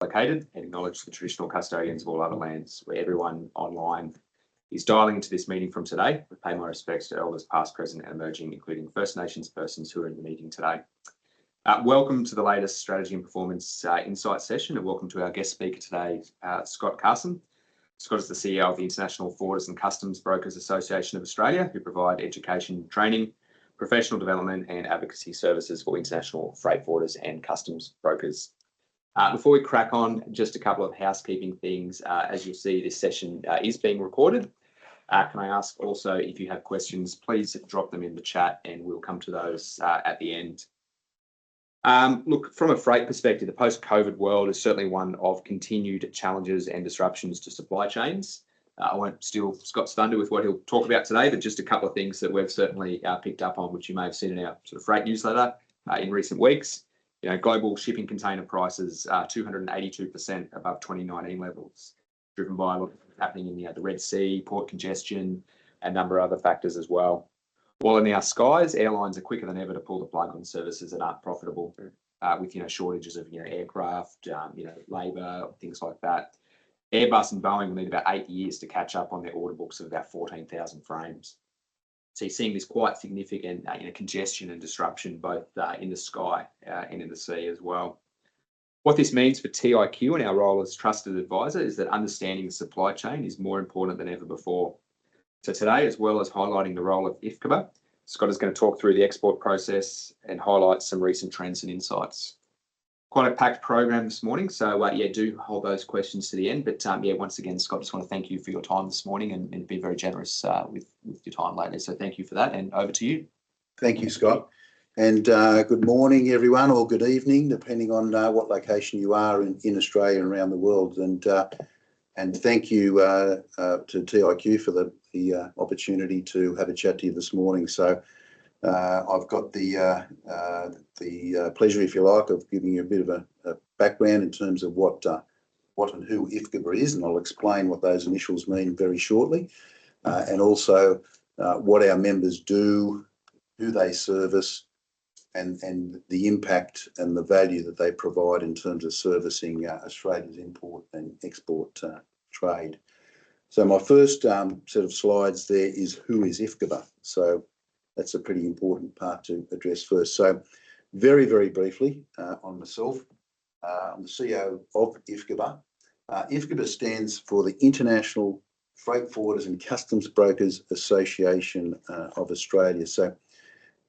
Located and acknowledge the traditional custodians of all other lands, where everyone online is dialing into this meeting from today. We pay my respects to elders past, present and emerging, including First Nations persons who are in the meeting today. Welcome to the latest Strategy and Performance Insight session, and welcome to our guest speaker today, Scott Carson. Scott is the CEO of the International Forwarders and Customs Brokers Association of Australia, who provide education, training, professional development and advocacy services for international freight forwarders and customs brokers. Before we crack on, just a couple of housekeeping things. As you'll see, this session is being recorded. Can I ask also, if you have questions, please drop them in the chat and we'll come to those at the end. Look, from a freight perspective, the post-COVID world is certainly one of continued challenges and disruptions to supply chains. I won't steal Scott's thunder with what he'll talk about today, but just a couple of things that we've certainly picked up on, which you may have seen in our sort of freight newsletter in recent weeks. You know, global shipping container prices are 282% above 2019 levels, driven by what's happening in the Red Sea, port congestion, and a number of other factors as well. While in our skies, airlines are quicker than ever to pull the plug on services that aren't profitable, with shortages of aircraft, labour, things like that. Airbus and Boeing will need about 8 years to catch up on their order books of about 14,000 frames. So you're seeing this quite significant congestion and disruption both in the sky and in the sea as well. What this means for TIQ and our role as trusted advisor is that understanding the supply chain is more important than ever before. So today, as well as highlighting the role of IFCBAA, Scott is going to talk through the export process and highlight some recent trends and insights. Quite a packed program this morning, so do hold those questions to the end. But once again, Scott, just want to thank you for your time this morning and be very generous with your time lately. So thank you for that, and over to you. Thank you, Scott. And good morning, everyone, or good evening, depending on what location you are in Australia and around the world. And thank you to TIQ for the opportunity to have a chat to you this morning. So I've got the pleasure, if you like, of giving you a bit of a background in terms of what and who IFCBAA is, and I'll explain what those initials mean very shortly, and also what our members do, who they service, and the impact and the value that they provide in terms of servicing Australia's import and export trade. So my first set of slides there is who is IFCBAA. So that's a pretty important part to address first. So very, very briefly on myself, I'm the CEO of IFCBAA. IFCBAA stands for the International Freight Forwarders and Customs Brokers Association of Australia. So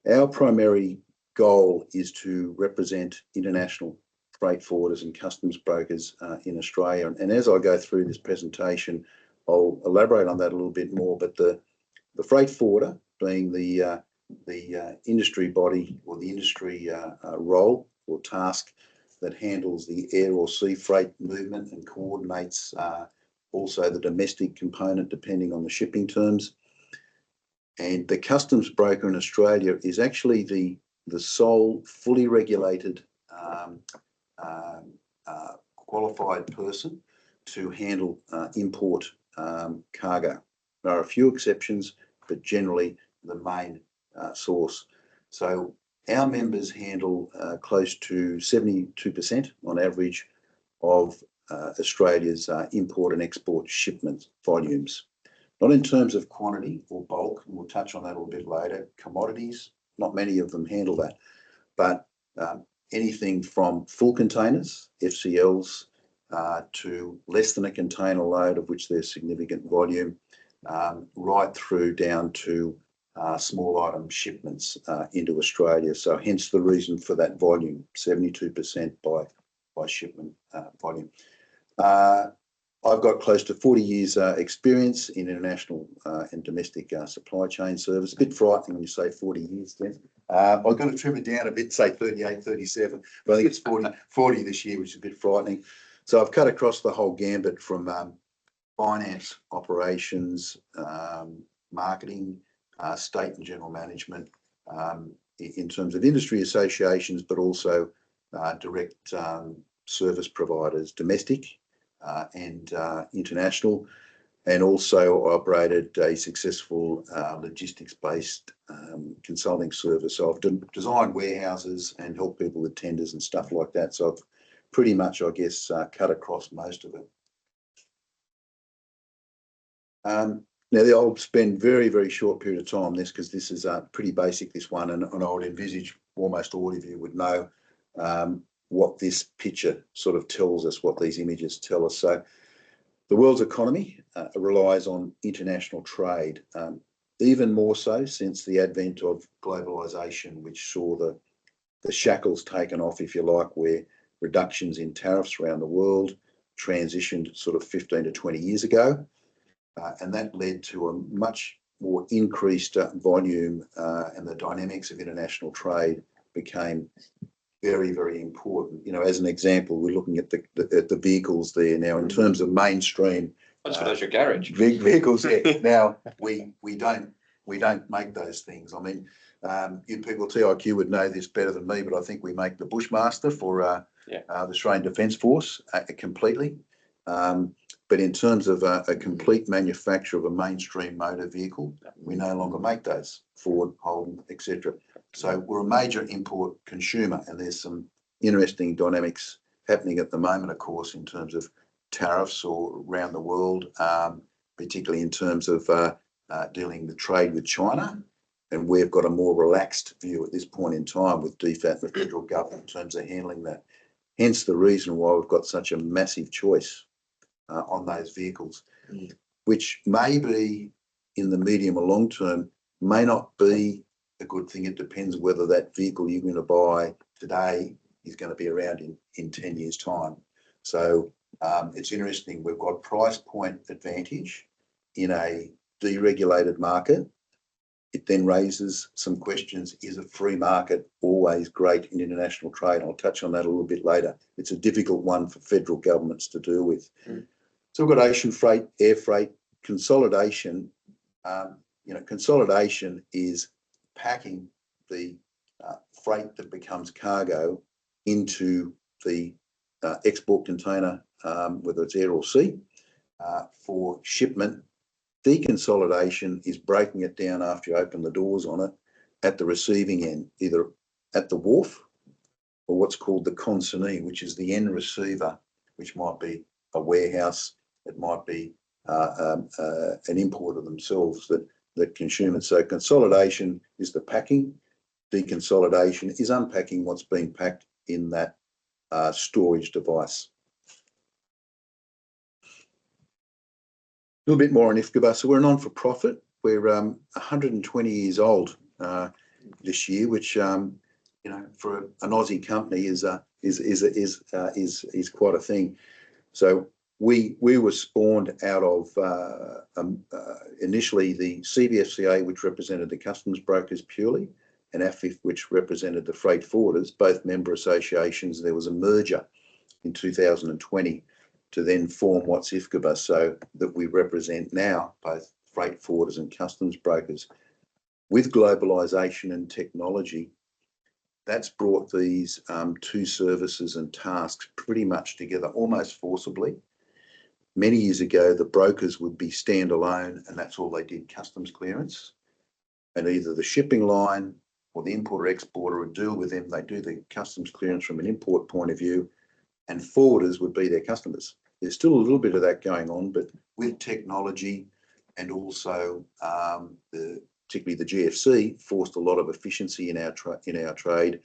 our primary goal is to represent international freight forwarders and customs brokers in Australia. And as I go through this presentation, I'll elaborate on that a little bit more. But the freight forwarder, being the industry body or the industry role or task that handles the air or sea freight movement and coordinates also the domestic component depending on the shipping terms. And the customs broker in Australia is actually the sole fully regulated qualified person to handle import cargo. There are a few exceptions, but generally the main source. So our members handle close to 72% on average of Australia's import and export shipment volumes. Not in terms of quantity or bulk, and we'll touch on that a little bit later. Commodities, not many of them handle that, but anything from full containers, FCLs, to less than a container load, of which there's significant volume, right through down to small item shipments into Australia. So hence the reason for that volume, 72% by shipment volume. I've got close to 40 years experience in international and domestic supply chain service. A bit frightening when you say 40 years, then. I've got to trim it down a bit, say 38, 37, but I think it's 40 this year, which is a bit frightening. So I've cut across the whole gambit from finance, operations, marketing, state and general management, in terms of industry associations, but also direct service providers, domestic and international, and also operated a successful logistics-based consulting service. So I've designed warehouses and helped people with tenders and stuff like that. So I've pretty much, I guess, cut across most of it. Now, I'll spend very, very short period of time on this because this is pretty basic, this one, and I would envisage almost all of you would know what this picture sort of tells us, what these images tell us. So the world's economy relies on international trade, even more so since the advent of globalisation, which saw the shackles taken off, if you like, where reductions in tariffs around the world transitioned sort of 15 to 20 years ago. And that led to a much more increased volume, and the dynamics of international trade became very, very important. You know, as an example, we're looking at the vehicles there now in terms of mainstream. That's what your garage. Big vehicles. Yeah. Now we don't make those things. I mean, you people at TIQ would know this better than me, but I think we make the Bushmaster for the Australian Defence Force completely. But in terms of a complete manufacture of a mainstream motor vehicle, we no longer make those, Ford, Holden, etc. So we're a major import consumer, and there's some interesting dynamics happening at the moment, of course, in terms of tariffs or around the world, particularly in terms of dealing with trade with China. And we've got a more relaxed view at this point in time with DFAT and the federal government in terms of handling that. Hence the reason why we've got such a massive choice on those vehicles, which may be in the medium or long term, may not be a good thing. It depends whether that vehicle you're going to buy today is going to be around in 10 years' time. So it's interesting. We've got price point advantage in a deregulated market. It then raises some questions. Is a free market always great in international trade? I'll touch on that a little bit later. It's a difficult one for federal governments to deal with. So we've got ocean freight, air freight, consolidation. Consolidation is packing the freight that becomes cargo into the export container, whether it's air or sea, for shipment. Deconsolidation is breaking it down after you open the doors on it at the receiving end, either at the wharf or what's called the consignee, which is the end receiver, which might be a warehouse, it might be an importer themselves that consume it. So consolidation is the packing, deconsolidation is unpacking what's being packed in that storage device. A little bit more on IFCBAA. So we're a non-for-profit. We're 120 years old this year, which for an Aussie company is quite a thing. So we were spawned out of initially the CBFCA, which represented the customs brokers purely, and AFIF, which represented the freight forwarders, both member associations. There was a merger in 2020 to then form what's IFCBAA, so that we represent now both freight forwarders and customs brokers. With globalisation and technology, that's brought these two services and tasks pretty much together, almost forcibly. Many years ago, the brokers would be standalone, and that's all they did, customs clearance. And either the shipping line or the importer-exporter would deal with them. They do the customs clearance from an import point of view, and forwarders would be their customers. There's still a little bit of that going on, but with technology and also particularly the GFC forced a lot of efficiency in our trade.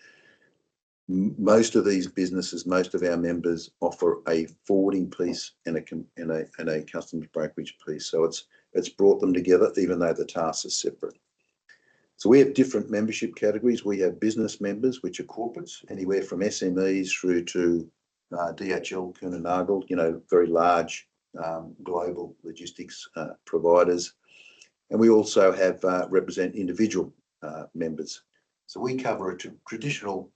Most of these businesses, most of our members offer a forwarding piece and a customs brokerage piece. So it's brought them together, even though the tasks are separate. So we have different membership categories. We have business members, which are corporates, anywhere from SMEs through to DHL, Kuehne+Nagel, very large global logistics providers. And we also have represent individual members. So we cover a traditional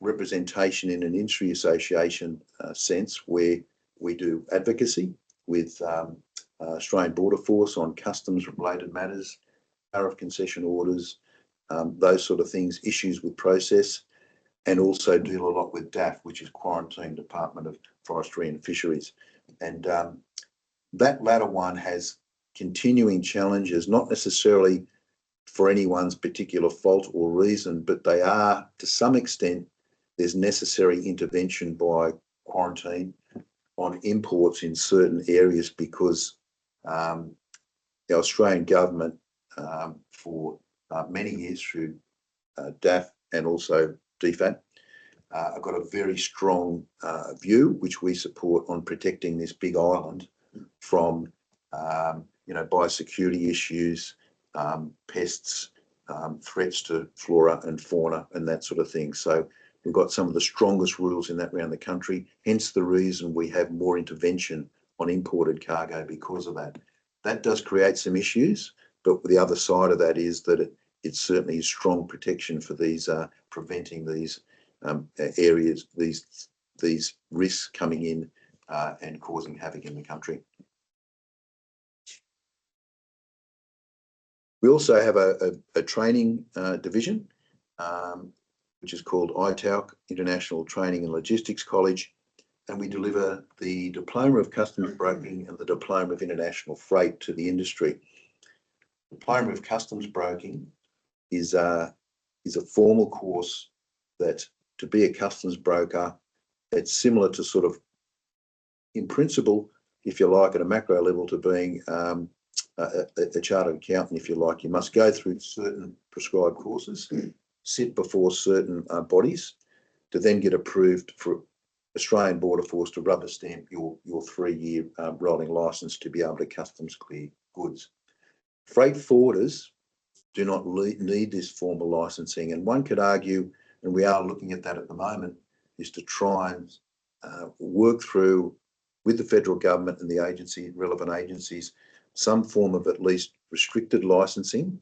representation in an industry association sense, where we do advocacy with Australian Border Force on customs related matters, tariff concession orders, those sort of things, issues with process, and also deal a lot with DAF, which is Quarantine Department of Forestry and Fisheries. And that latter one has continuing challenges, not necessarily for anyone's particular fault or reason, but they are to some extent there's necessary intervention by quarantine on imports in certain areas because the Australian government for many years through DAF and also DFAT have got a very strong view, which we support, on protecting this big island from biosecurity issues, pests, threats to flora and fauna and that sort of thing. So we've got some of the strongest rules in that around the country, hence the reason we have more intervention on imported cargo because of that. That does create some issues, but the other side of that is that it certainly is strong protection for these, preventing these areas, these risks coming in and causing havoc in the country. We also have a training division, which is called ITALC, International Training and Logistics College, and we deliver the Diploma of Customs Broking and the Diploma of International Freight to the industry. Diploma of Customs Broking is a formal course that, to be a customs broker, it's similar to sort of, in principle, if you like, at a macro level, to being a chartered accountant, if you like. You must go through certain prescribed courses, sit before certain bodies to then get approved for Australian Border Force to rubber stamp your 3-year rolling licence to be able to customs clear goods. Freight forwarders do not need this formal licensing, and one could argue, and we are looking at that at the moment, is to try and work through with the federal government and the relevant agencies, some form of at least restricted licensing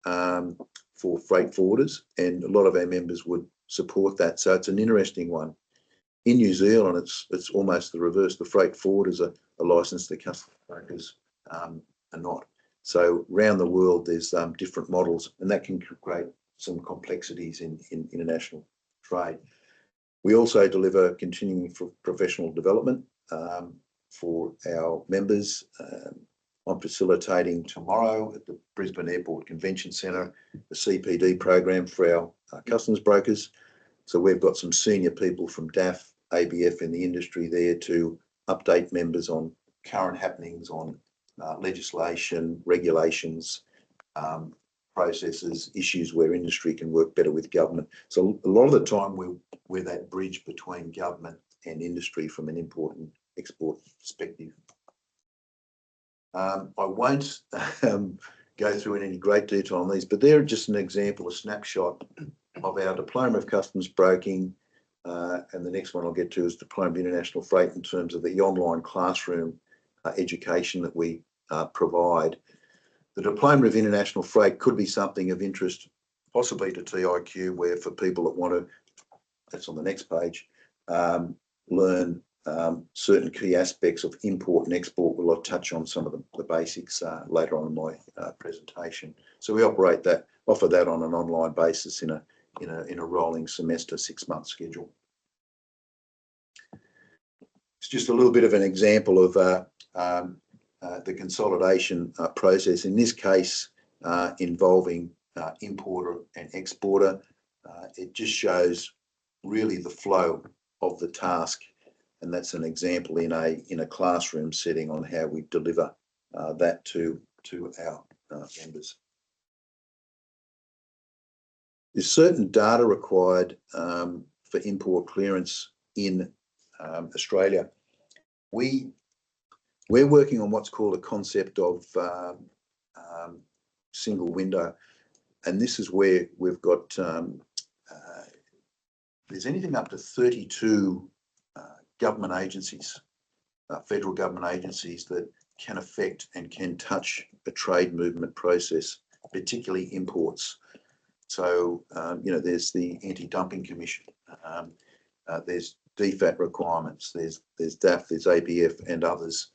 for freight forwarders, and a lot of our members would support that. So it's an interesting one. In New Zealand, it's almost the reverse. The freight forwarders are licensed, the customs brokers are not. So around the world, there's different models, and that can create some complexities in international trade. We also deliver continuing professional development for our members. I'm facilitating tomorrow at the Brisbane Airport Convention Centre the CPD program for our customs brokers. So we've got some senior people from DAF, ABF in the industry there to update members on current happenings on legislation, regulations, processes, issues where industry can work better with government. So a lot of the time we're that bridge between government and industry from an import and export perspective. I won't go through in any great detail on these, but they're just an example, a snapshot of our Diploma of Customs Broking, and the next one I'll get to is Diploma of International Freight, in terms of the online classroom education that we provide. The Diploma of International Freight could be something of interest possibly to TIQ, where for people that want to, that's on the next page, learn certain key aspects of import and export. We'll touch on some of the basics later on in my presentation. So we offer that on an online basis in a rolling semester, 6-month schedule. It's just a little bit of an example of the consolidation process, in this case involving importer and exporter. It just shows really the flow of the task, and that's an example in a classroom setting on how we deliver that to our members. There's certain data required for import clearance in Australia. We're working on what's called a concept of single window, and this is where we've got there's anything up to 32 government agencies, federal government agencies, that can affect and can touch a trade movement process, particularly imports. So there's the Anti-Dumping Commission, there's DFAT requirements, there's DAF, there's ABF and others.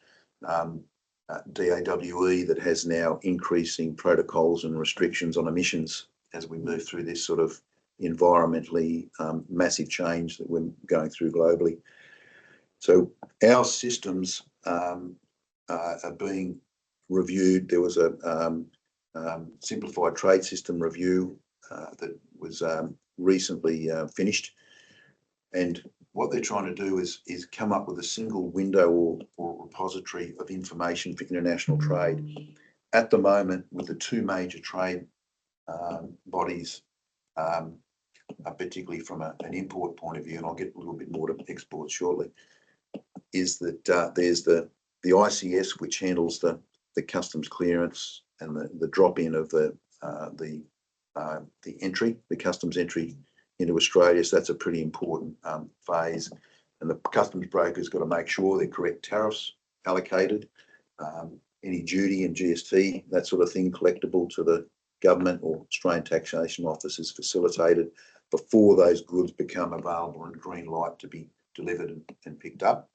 DAWE that has now increasing protocols and restrictions on emissions as we move through this sort of environmentally massive change that we're going through globally. So our systems are being reviewed. There was a simplified trade system review that was recently finished, And what they're trying to do is come up with a single window or repository of information for international trade. At the moment, with the two major trade bodies, particularly from an import point of view, and I'll get a little bit more to exports shortly, is that there's the ICS, which handles the customs clearance and the drop in of the entry, the customs entry into Australia. So that's a pretty important phase. And the customs broker's got to make sure the correct tariffs allocated, any duty and GST, that sort of thing, collectible to the government or Australian Taxation Office is facilitated before those goods become available and green light to be delivered and picked up.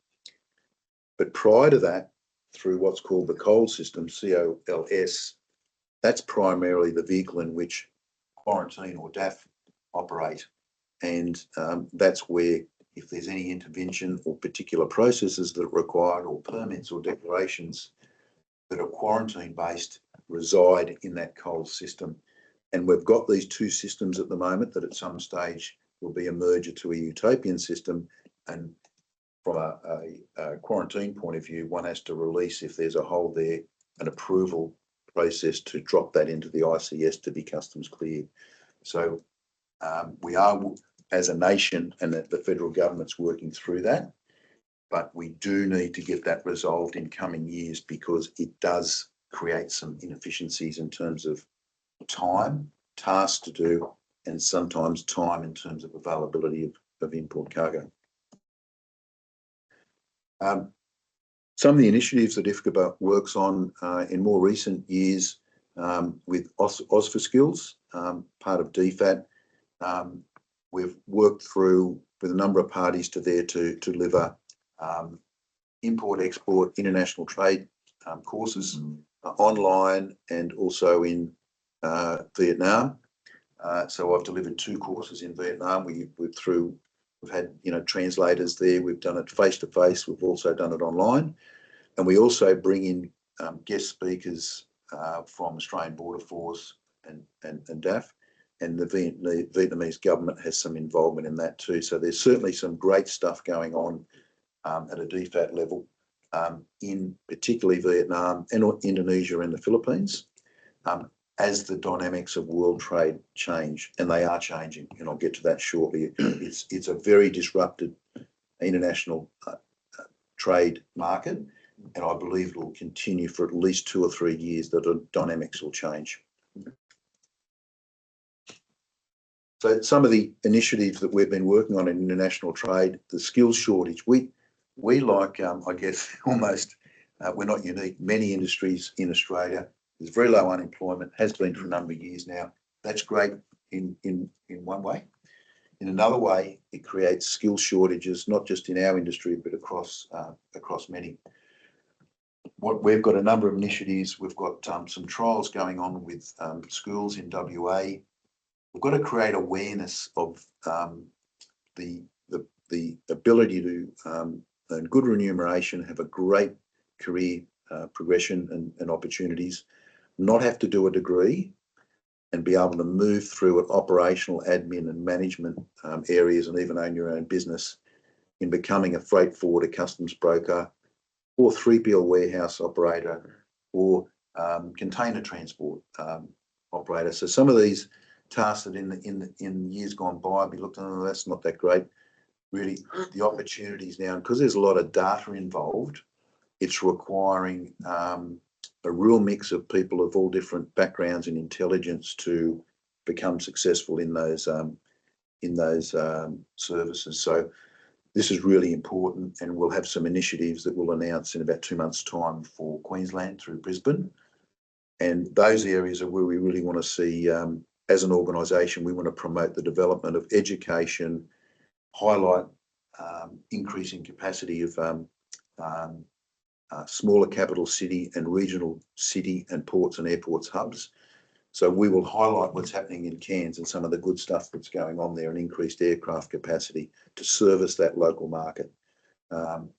But prior to that, through what's called the COL system, COLS, that's primarily the vehicle in which quarantine or DAF operate. And that's where, if there's any intervention or particular processes that are required or permits or declarations that are quarantine-based, reside in that COL system. And we've got these two systems at the moment that at some stage will be a merger to a utopian system. And from a quarantine point of view, one has to release, if there's a hold there, an approval process to drop that into the ICS to be customs cleared. So we are, as a nation, and the federal government's working through that, but we do need to get that resolved in coming years because it does create some inefficiencies in terms of time, tasks to do, and sometimes time in terms of availability of import cargo. Some of the initiatives that IFCBAA works on in more recent years with AUSFA Skills, part of DFAT, we've worked through with a number of parties to deliver import, export, international trade courses online and also in Vietnam. So I've delivered 2 courses in Vietnam. We've had translators there. We've done it face to face. We've also done it online, and we also bring in guest speakers from Australian Border Force and DAF, and the Vietnamese government has some involvement in that too. So there's certainly some great stuff going on at a DFAT level in particularly Vietnam and Indonesia and the Philippines. As the dynamics of world trade change, and they are changing, and I'll get to that shortly. It's a very disrupted international trade market, and I believe it will continue for at least 2 or 3 years that the dynamics will change. So some of the initiatives that we've been working on in international trade, the skills shortage, we like, I guess, almost, we're not unique. Many industries in Australia, there's very low unemployment, has been for a number of years now. That's great in one way. In another way, it creates skill shortages, not just in our industry, but across many. We've got a number of initiatives. We've got some trials going on with schools in WA. We've got to create awareness of the ability to earn good remuneration, have a great career progression and opportunities, not have to do a degree, and be able to move through an operational admin and management areas, and even own your own business in becoming a freight forwarder, customs broker, or 3PL warehouse operator, or container transport operator. So some of these tasks that in years gone by, I'd be looking, oh, that's not that great. Really, the opportunities now, because there's a lot of data involved, it's requiring a real mix of people of all different backgrounds and intelligence to become successful in those services. So this is really important, and we'll have some initiatives that we'll announce in about 2 months' time for Queensland through Brisbane. And those areas are where we really want to see, as an organisation, we want to promote the development of education, highlight increasing capacity of smaller capital city and regional city and ports and airports hubs. So we will highlight what's happening in Cairns and some of the good stuff that's going on there, and increased aircraft capacity to service that local market.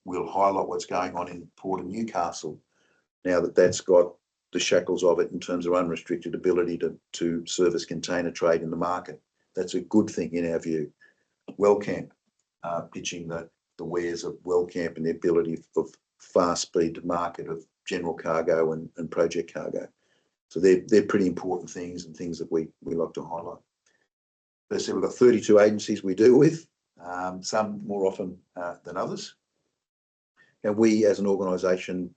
We'll highlight what's going on in Port of Newcastle, now that that's got the shackles of it in terms of unrestricted ability to service container trade in the market. That's a good thing in our view. Wellcamp, pitching the wares of Wellcamp and the ability of fast speed to market of general cargo and project cargo. So they're pretty important things and things that we like to highlight. As I said, we've got 32 agencies we deal with, some more often than others. And we as an organisation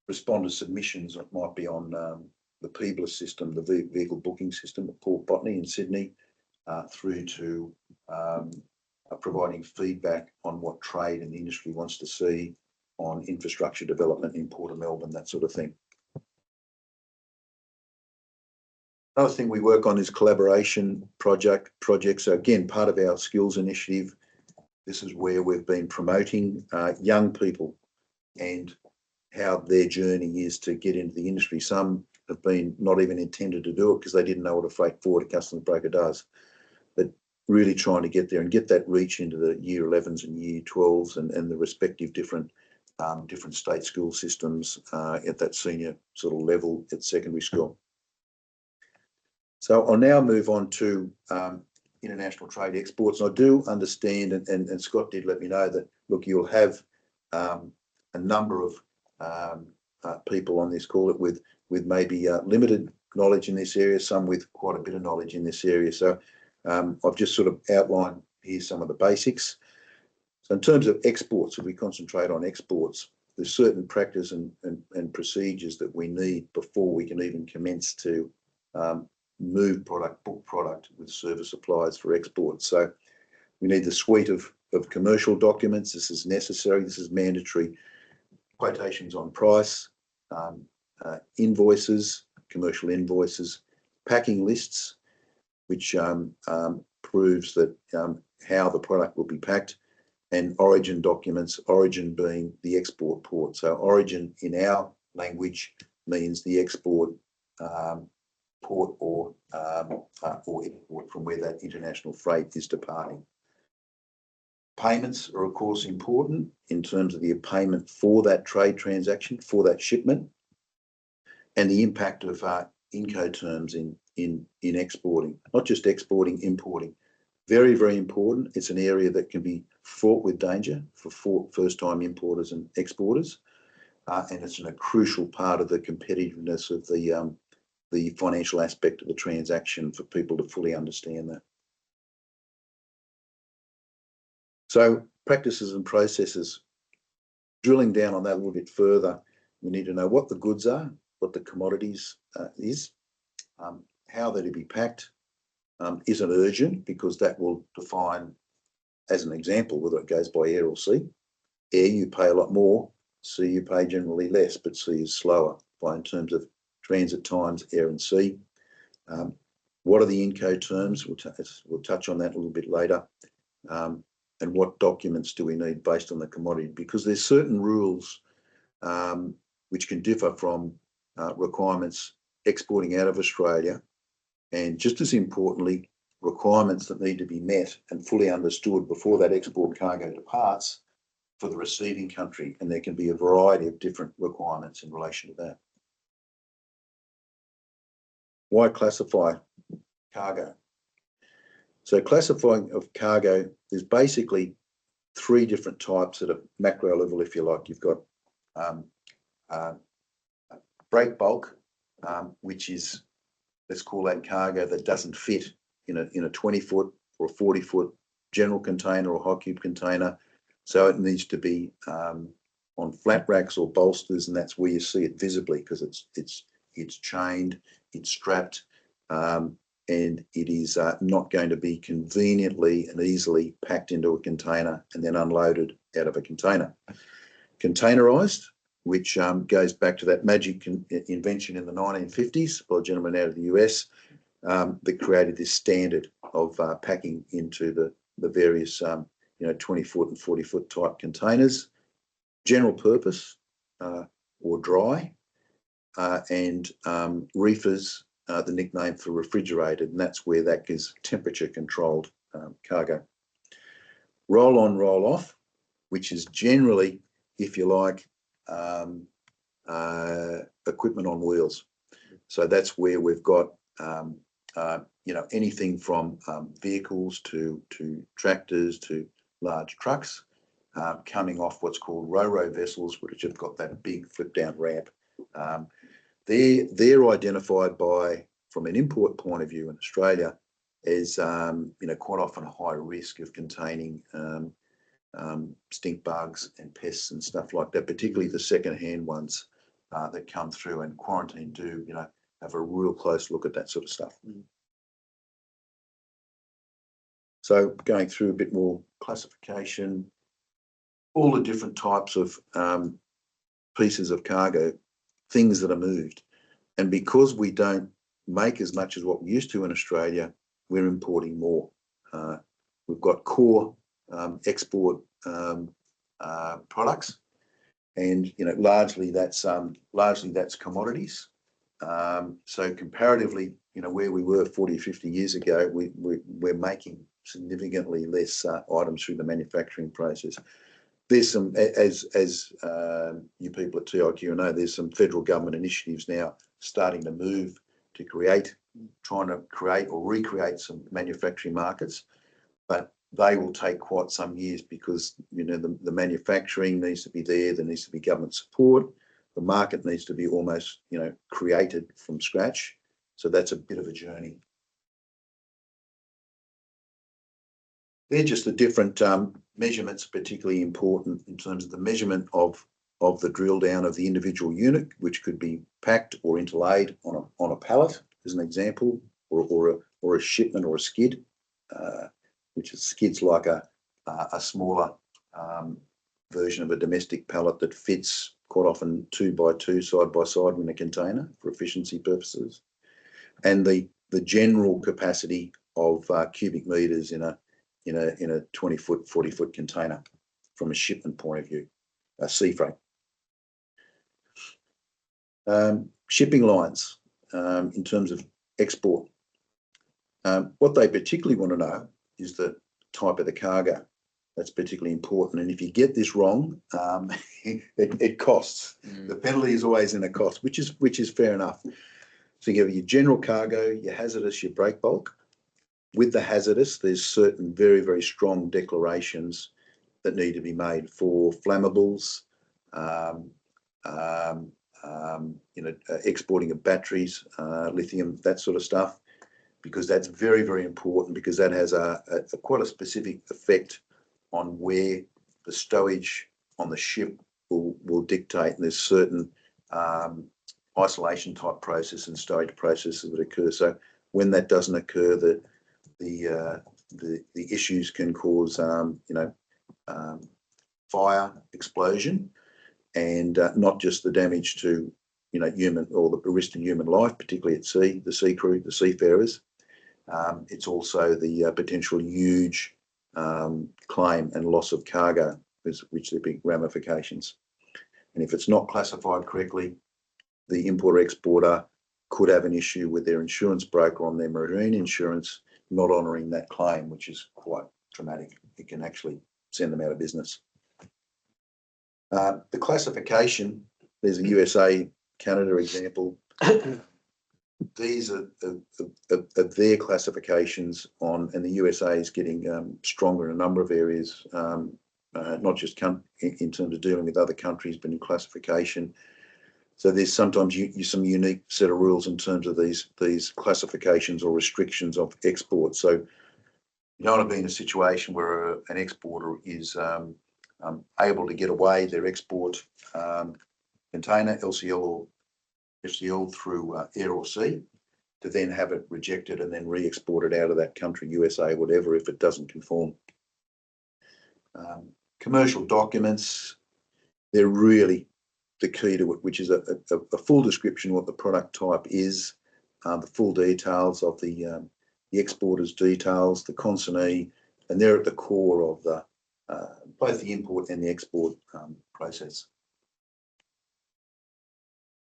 respond to submissions that might be on the PBLIS system, the vehicle booking system at Port Botany in Sydney, through to providing feedback on what trade and the industry wants to see on infrastructure development in Port of Melbourne, that sort of thing. Another thing we work on is collaboration projects. So again, part of our skills initiative, this is where we've been promoting young people and how their journey is to get into the industry. Some have been not even intended to do it because they didn't know what a freight forwarder customs broker does, but really trying to get there and get that reach into the year 11s and year 12s and the respective different state school systems at that senior sort of level at secondary school. So I'll now move on to international trade exports. And I do understand, and Scott did let me know that, look, you'll have a number of people on this call with maybe limited knowledge in this area, some with quite a bit of knowledge in this area. So I've just sort of outlined here some of the basics. So in terms of exports, if we concentrate on exports, there's certain practice and procedures that we need before we can even commence to move product, book product with service suppliers for export. So we need the suite of commercial documents. This is necessary. This is mandatory. Quotations on price, invoices, commercial invoices, packing lists, which proves that how the product will be packed, and origin documents, origin being the export port. So origin in our language means the export port or import from where that international freight is departing. Payments are of course important in terms of the payment for that trade transaction, for that shipment, and the impact of Incoterms in exporting, not just exporting, importing. Very, very important. It's an area that can be fraught with danger for first-time importers and exporters, and it's a crucial part of the competitiveness of the financial aspect of the transaction for people to fully understand that. So practices and processes, drilling down on that a little bit further, we need to know what the goods are, what the commodities is, how they're to be packed. Is it urgent? Because that will define, as an example, whether it goes by air or sea. Air, you pay a lot more. Sea, you pay generally less, but sea is slower in terms of transit times, air and sea. What are the Incoterms? We'll touch on that a little bit later. And what documents do we need based on the commodity? Because there's certain rules which can differ from requirements exporting out of Australia, and just as importantly, requirements that need to be met and fully understood before that export cargo departs for the receiving country. And there can be a variety of different requirements in relation to that. Why classify cargo? So classifying of cargo, there's basically three different types at a macro level, if you like. You've got break bulk, which is, let's call that cargo that doesn't fit in a 20-foot or a 40-foot general container or high cube container. So it needs to be on flat racks or bolsters, and that's where you see it visibly because it's chained, it's strapped, and it is not going to be conveniently and easily packed into a container and then unloaded out of a container. Containerized, which goes back to that magic invention in the 1950s by a gentleman out of the US that created this standard of packing into the various 20-foot and 40-foot type containers. General purpose or dry, and reefers, the nickname for refrigerated, and that's where that gives temperature controlled cargo. Roll on, roll off, which is generally, if you like, equipment on wheels. So that's where we've got anything from vehicles to tractors to large trucks coming off what's called ro-ro vessels, which have got that big flip-down ramp. They're identified from an import point of view in Australia, as quite often a high risk of containing stink bugs and pests and stuff like that, particularly the second-hand ones that come through, and quarantine do have a real close look at that sort of stuff. So going through a bit more classification, all the different types of pieces of cargo, things that are moved, and because we don't make as much as what we used to in Australia, we're importing more. We've got core export products, and largely that's commodities. So comparatively, where we were 40 or 50 years ago, we're making significantly less items through the manufacturing process. There's some, as you people at TIQ know, there's some federal government initiatives now starting to move to trying to create or recreate some manufacturing markets, but they will take quite some years because the manufacturing needs to be there needs to be government support, the market needs to be almost created from scratch, so that's a bit of a journey. They're just the different measurements, particularly important in terms of the measurement of the drill down of the individual unit, which could be packed or interlaid on a pallet, as an example, or a shipment or a skid, which is skids like a smaller version of a domestic pallet that fits quite often 2 by 2 side by side in a container for efficiency purposes, and the general capacity of cubic meters in a 20-foot, 40-foot container from a shipment point of view, sea freight. Shipping lines, in terms of export, what they particularly want to know is the type of the cargo. That's particularly important, and if you get this wrong, it costs. The penalty is always in a cost, which is fair enough. So you have your general cargo, your hazardous, your break bulk. With the hazardous, there's certain very, very strong declarations that need to be made for flammables, exporting of batteries, lithium, that sort of stuff, because that's very, very important, because that has a quite a specific effect on where the stowage on the ship will dictate, and there's certain isolation type process and stowage processes that occur. So when that doesn't occur, the issues can cause fire, explosion, and not just the damage to human, or the risk to human life, particularly at sea, the sea crew, the seafarers. It's also the potential huge claim and loss of cargo, which are big ramifications. And if it's not classified correctly, the importer-exporter could have an issue with their insurance broker on their marine insurance not honouring that claim, which is quite traumatic. It can actually send them out of business. The classification, there's a USA, Canada example. These are their classifications on, and the USA is getting stronger in a number of areas, not just in terms of dealing with other countries, but in classification. So there's sometimes some unique set of rules in terms of these classifications or restrictions of export. So you don't want to be in a situation where an exporter is able to get away their export container, LCL or FCL, through air or sea, to then have it rejected and then re-exported out of that country, USA, whatever, if it doesn't conform. Commercial documents, they're really the key to it, which is a full description of what the product type is, the full details of the exporter's details, the consignee, and they're at the core of both the import and the export process.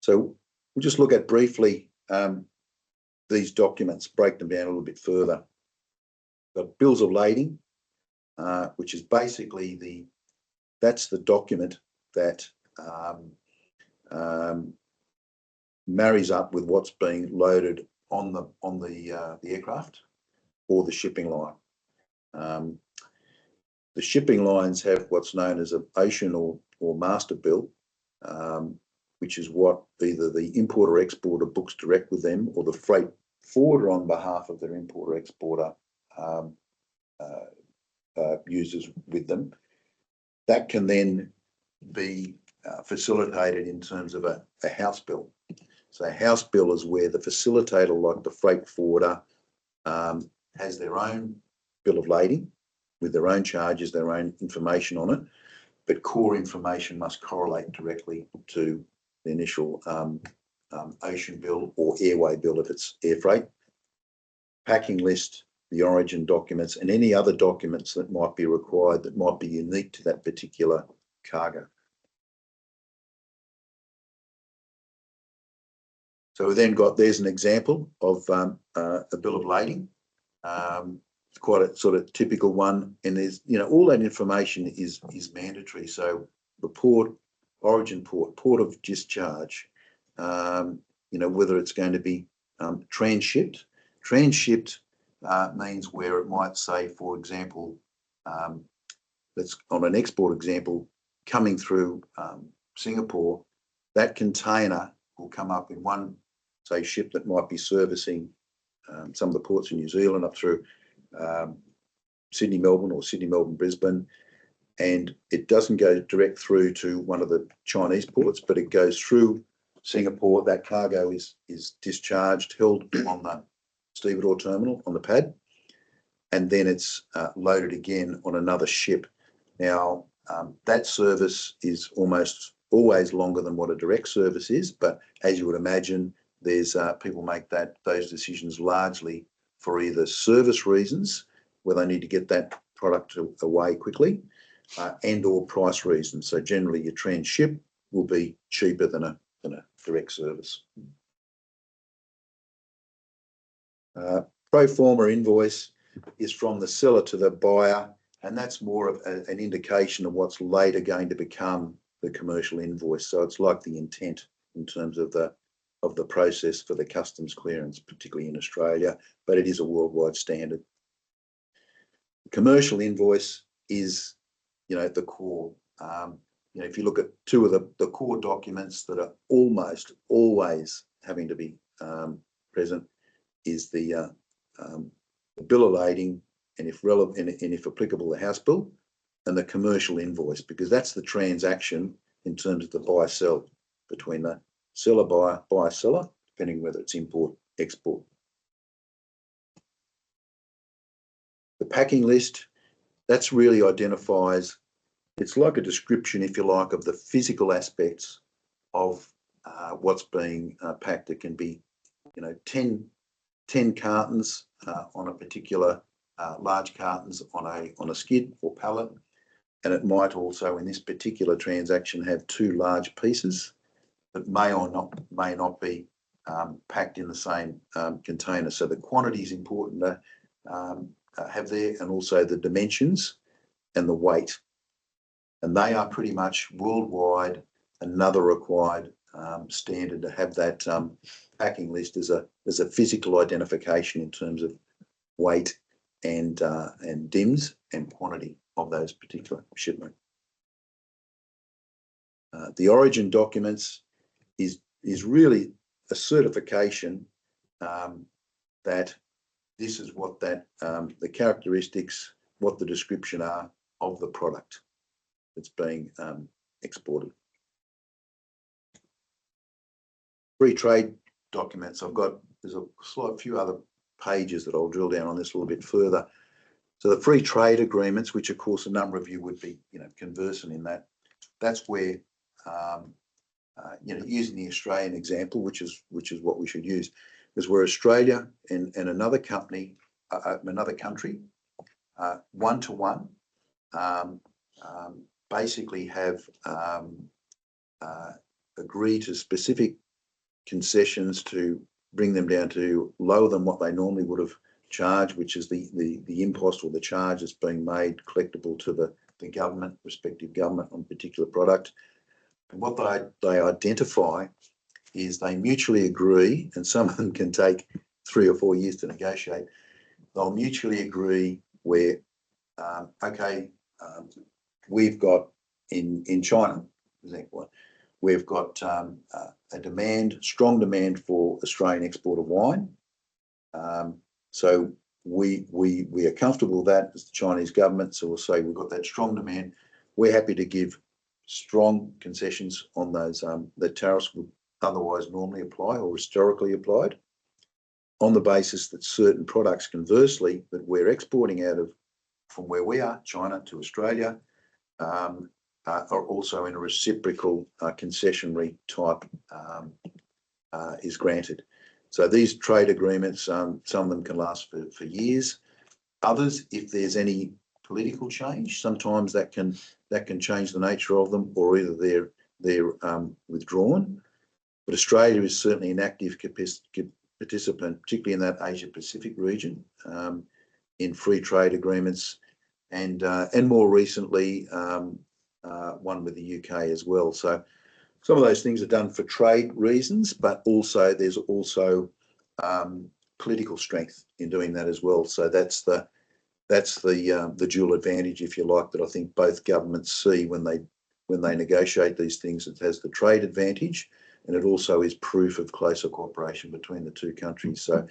So we'll just look at briefly these documents, break them down a little bit further. The bills of lading, which is basically that's the document that marries up with what's being loaded on the aircraft or the shipping line. The shipping lines have what's known as an ocean or master bill, which is what either the importer or exporter books direct with them, or the freight forwarder on behalf of their importer or exporter uses with them. That can then be facilitated in terms of a house bill. So a house bill is where the facilitator, like the freight forwarder, has their own bill of lading with their own charges, their own information on it, but core information must correlate directly to the initial ocean bill or airway bill if it's air freight, packing list, the origin documents, and any other documents that might be required that might be unique to that particular cargo. So we then there's an example of a bill of lading. It's quite a sort of typical one, and there's, all that information is mandatory. So the port, origin port, port of discharge, whether it's going to be transshipped. Transshipped means where it might say, for example, let's on an export example, coming through Singapore, that container will come up in one, say, ship that might be servicing some of the ports in New Zealand up through Sydney, Melbourne, or Sydney, Melbourne, Brisbane, and it doesn't go direct through to one of the Chinese ports, but it goes through Singapore. That cargo is discharged, held on the stevedore terminal on the pad, and then it's loaded again on another ship. Now, that service is almost always longer than what a direct service is, but as you would imagine, there's people make those decisions largely for either service reasons, where they need to get that product away quickly, and or price reasons. So generally your transship will be cheaper than a direct service. Pro forma invoice is from the seller to the buyer, and that's more of an indication of what's later going to become the commercial invoice. So it's like the intent in terms of the process for the customs clearance, particularly in Australia, but it is a worldwide standard. The commercial invoice is, the core. If you look at two of the core documents that are almost always having to be present, is the bill of lading, and if relevant, and if applicable, the house bill, and the commercial invoice, because that's the transaction in terms of the buy-sell between the seller, buyer, seller, depending whether it's import, export. The packing list, that's really identifies, it's like a description, if you like, of the physical aspects of what's being packed. It can be, 10 cartons on a particular, large cartons on a skid or pallet, and it might also, in this particular transaction, have 2 large pieces that may not be packed in the same container. So the quantity is important to have there, and also the dimensions and the weight. And they are pretty much worldwide another required standard to have that packing list as a physical identification in terms of weight and DIMS and quantity of those particular shipment. The origin documents is really a certification that this is what the characteristics, what the description are of the product that's being exported. Free trade documents. There's a few other pages that I'll drill down on this a little bit further. So the free trade agreements, which of course a number of you would be, conversant in that. That's where, using the Australian example, which is what we should use, is where Australia and another company, another country, one-to-one, basically have agreed to specific concessions to bring them down to lower than what they normally would have charged, which is the impost or the charge that's being made collectible to the government, respective government, on a particular product. And what they identify is they mutually agree, and some of them can take 3 or 4 years to negotiate. They'll mutually agree where, okay, we've got in China, for example, we've got a strong demand for Australian export of wine. So we are comfortable with that as the Chinese government. So we'll say we've got that strong demand. We're happy to give strong concessions on those the tariffs would otherwise normally apply or historically applied, on the basis that certain products, conversely, that we're exporting out of from where we are, China to Australia, are also in a reciprocal concessionary type is granted. So these trade agreements, some of them can last for years. Others, if there's any political change, sometimes that can change the nature of them, or either they're withdrawn. But Australia is certainly an active participant, particularly in that Asia Pacific region, in free trade agreements, and more recently one with the UK as well. So some of those things are done for trade reasons, but also there's also political strength in doing that as well. So that's the dual advantage, if you like, that I think both governments see when they negotiate these things. It has the trade advantage, and it also is proof of closer cooperation between the two countries. So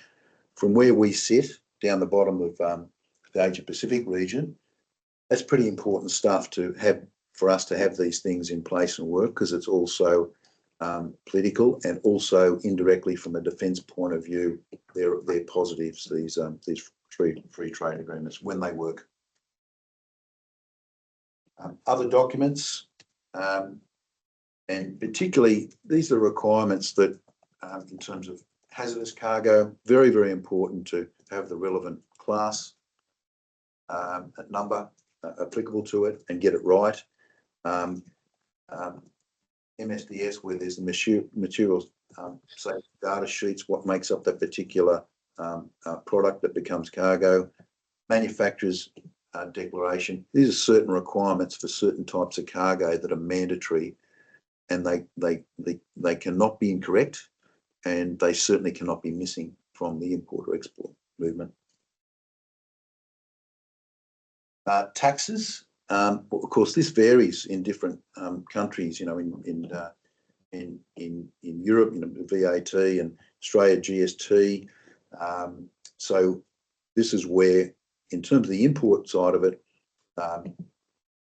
from where we sit down the bottom of the Asia Pacific region, that's pretty important stuff to have, for us to have these things in place and work, because it's also political, and also indirectly from a defence point of view, they're positives, these free trade agreements, when they work. Other documents, and particularly these are requirements that in terms of hazardous cargo, very, very important to have the relevant class number applicable to it and get it right. MSDS, where there's the materials safety data sheets, what makes up that particular product that becomes cargo. Manufacturer's declaration. These are certain requirements for certain types of cargo that are mandatory, and they cannot be incorrect, and they certainly cannot be missing from the import or export movement. Taxes. Of course, this varies in different countries. You know, in Europe, you know, VAT, and Australia GST. So this is where, in terms of the import side of it,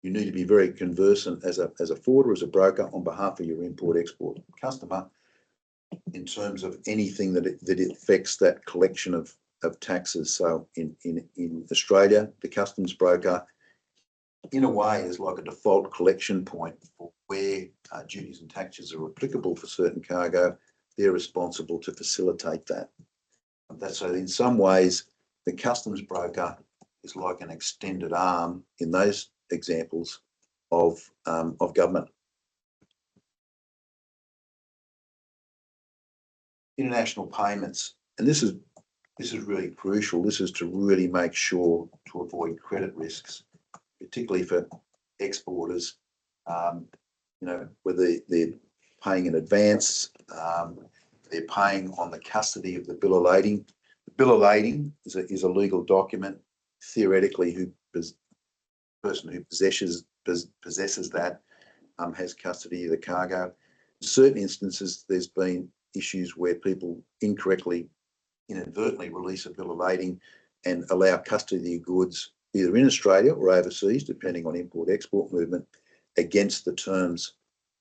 you need to be very conversant as a forwarder, as a broker, on behalf of your import-export customer, in terms of anything that it affects that collection of taxes. So in Australia, the customs broker, in a way, is like a default collection point for where duties and taxes are applicable for certain cargo. They're responsible to facilitate that. So in some ways, the customs broker is like an extended arm in those examples of government. International payments, and this is really crucial. This is to really make sure to avoid credit risks, particularly for exporters. You know, whether they're paying in advance, they're paying on the custody of the bill of lading. The bill of lading is a legal document, theoretically, the person who possesses that has custody of the cargo. In certain instances, there's been issues where people inadvertently release a bill of lading and allow custody of goods either in Australia or overseas, depending on import-export movement, against the terms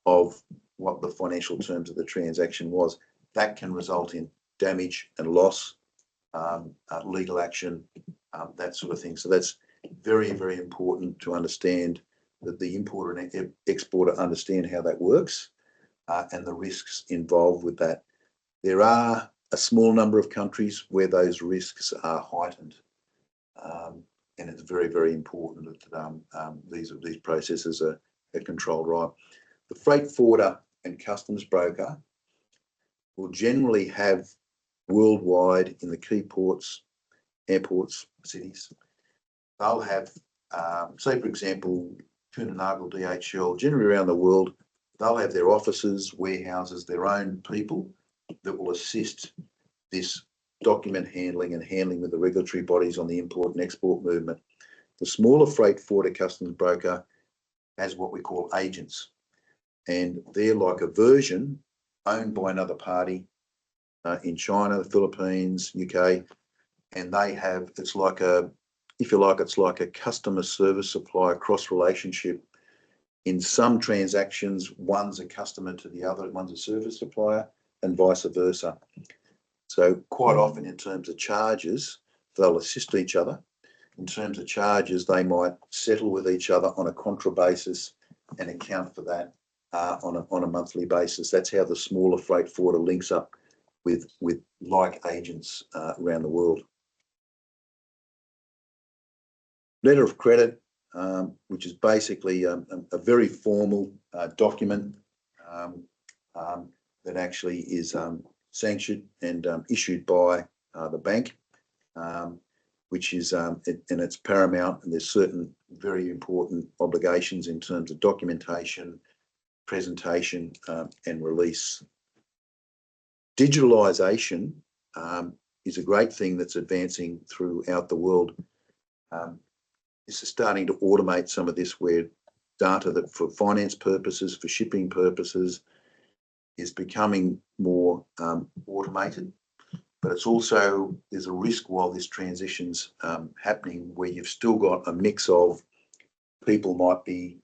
of what the financial terms of the transaction was. That can result in damage and loss, legal action, that sort of thing. So that's very, very important to understand, that the importer and exporter understand how that works, and the risks involved with that. There are a small number of countries where those risks are heightened, and it's very, very important that these processes are controlled right. The freight forwarder and customs broker will generally have worldwide, in the key ports, airports, cities, they'll have, say for example, Coonabarabran, DHL, generally around the world, they'll have their offices, warehouses, their own people that will assist this document handling and handling with the regulatory bodies on the import and export movement. The smaller freight forwarder customs broker has what we call agents, and they're like a version owned by another party in China, the Philippines, UK, and they have, it's like a, if you like, it's like a customer service supplier cross relationship. In some transactions, one's a customer to the other, one's a service supplier, and vice versa. So quite often in terms of charges, they'll assist each other. In terms of charges, they might settle with each other on a contra basis and account for that on a monthly basis. That's how the smaller freight forwarder links up with like agents around the world. Letter of credit, which is basically a very formal document that actually is sanctioned and issued by the bank, which is, and it's paramount, and there's certain very important obligations in terms of documentation, presentation, and release. Digitalisation is a great thing that's advancing throughout the world. This is starting to automate some of this, where data that for finance purposes, for shipping purposes, is becoming more automated. But it's also, there's a risk while this transition's happening, where you've still got a mix of people might be,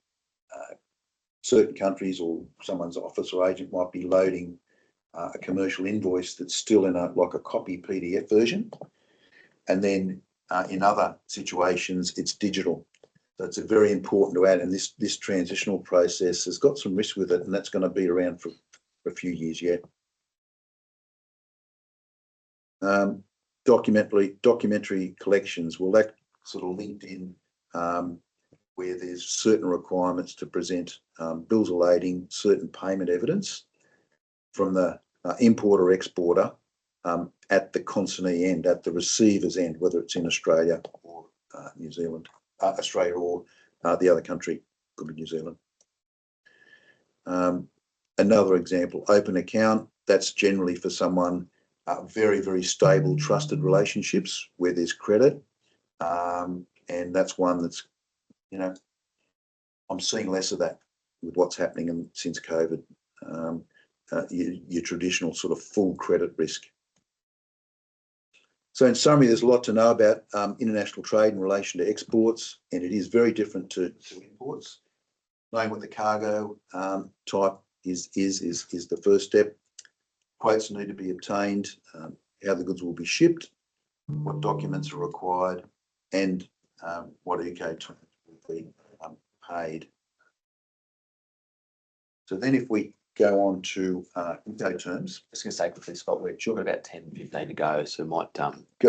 certain countries or someone's office or agent might be loading a commercial invoice that's still in like a copy PDF version. And then in other situations, it's digital. So it's very important to add, and this transitional process has got some risk with it, and that's going to be around for a few years yet. Documentary collections, well, that sort of linked in where there's certain requirements to present bills of lading, certain payment evidence from the importer exporter at the consignee end, at the receiver's end, whether it's in Australia or New Zealand, Australia or the other country, could be New Zealand. Another example, open account, that's generally for someone very, very stable, trusted relationships where there's credit. And that's one that's, you know, I'm seeing less of that with what's happening since COVID. Your traditional sort of full credit risk. So in summary, there's a lot to know about international trade in relation to exports, and it is very different to imports. Knowing what the cargo type is the first step. Quotes need to be obtained, how the goods will be shipped, what documents are required, and what eco terms will be paid. So then if we go on to eco terms. Just going to say quickly, Scott, we're got about 10-15 to go, so we might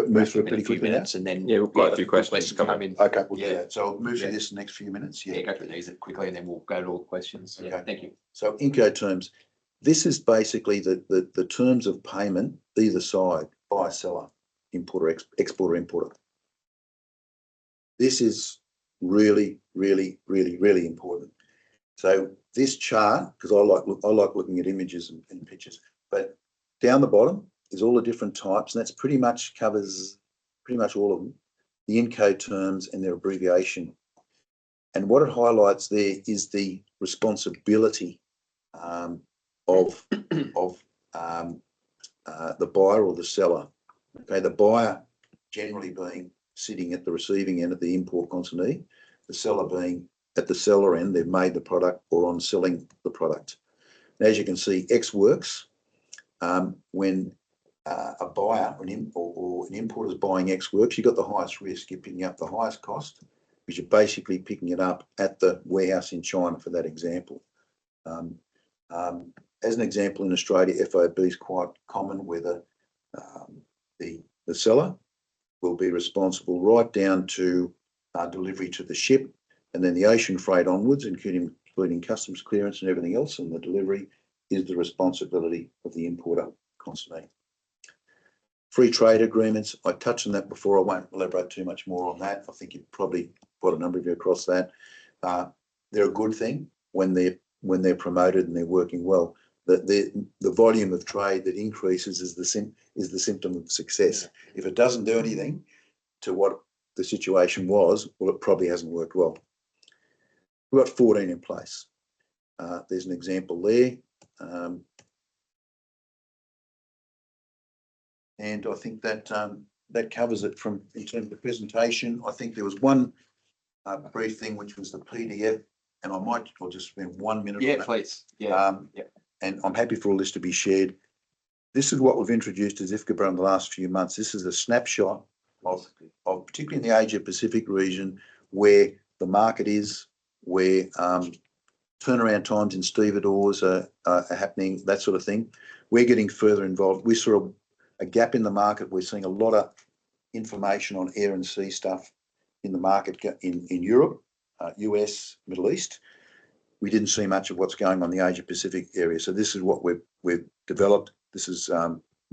move through pretty quickly minutes, and then we've got a few questions come in. Okay, we'll do that. So I'll move through this in the next few minutes. Yeah, go through these quickly, and then we'll go to all the questions. Okay. Yeah, thank you. So Inco terms. This is basically the terms of payment either side, buyer, seller, importer, exporter, importer. This is really, really, really, really important. So this chart, because I like looking at images and pictures, but down the bottom is all the different types, and that's pretty much covers pretty much all of them, the Inco terms and their abbreviation. And what it highlights there is the responsibility of the buyer or the seller. Okay, the buyer generally being sitting at the receiving end of the import consignee, the seller being at the seller end, they've made the product or on selling the product. And as you can see, X works when a buyer or an importer is buying X works, you've got the highest risk, you're picking up the highest cost, because you're basically picking it up at the warehouse in China for that example. As an example, in Australia, FOB is quite common, where the seller will be responsible right down to delivery to the ship, and then the ocean freight onwards, including customs clearance and everything else, and the delivery is the responsibility of the importer consignee. Free trade agreements, I touched on that before, I won't elaborate too much more on that. I think you've probably got a number of you across that. They're a good thing when they're promoted and they're working well. The volume of trade that increases is the symptom of success. If it doesn't do anything to what the situation was, well, it probably hasn't worked well. We've got 14 in place. There's an example there. And I think that that covers it in terms of the presentation. I think there was one brief thing, which was the PDF, and I'll just spend 1 minute. Yeah, on it. please. Yeah. And I'm happy for all this to be shared. This is what we've introduced as IFCBAA in the last few months. This is a snapshot of particularly in the Asia Pacific region, where the market is, where turnaround times in stevedores are happening, that sort of thing. We're getting further involved. We saw a gap in the market. We're seeing a lot of information on air and sea stuff in the market in Europe, US, Middle East. We didn't see much of what's going on in the Asia Pacific area. So this is what we've developed. This is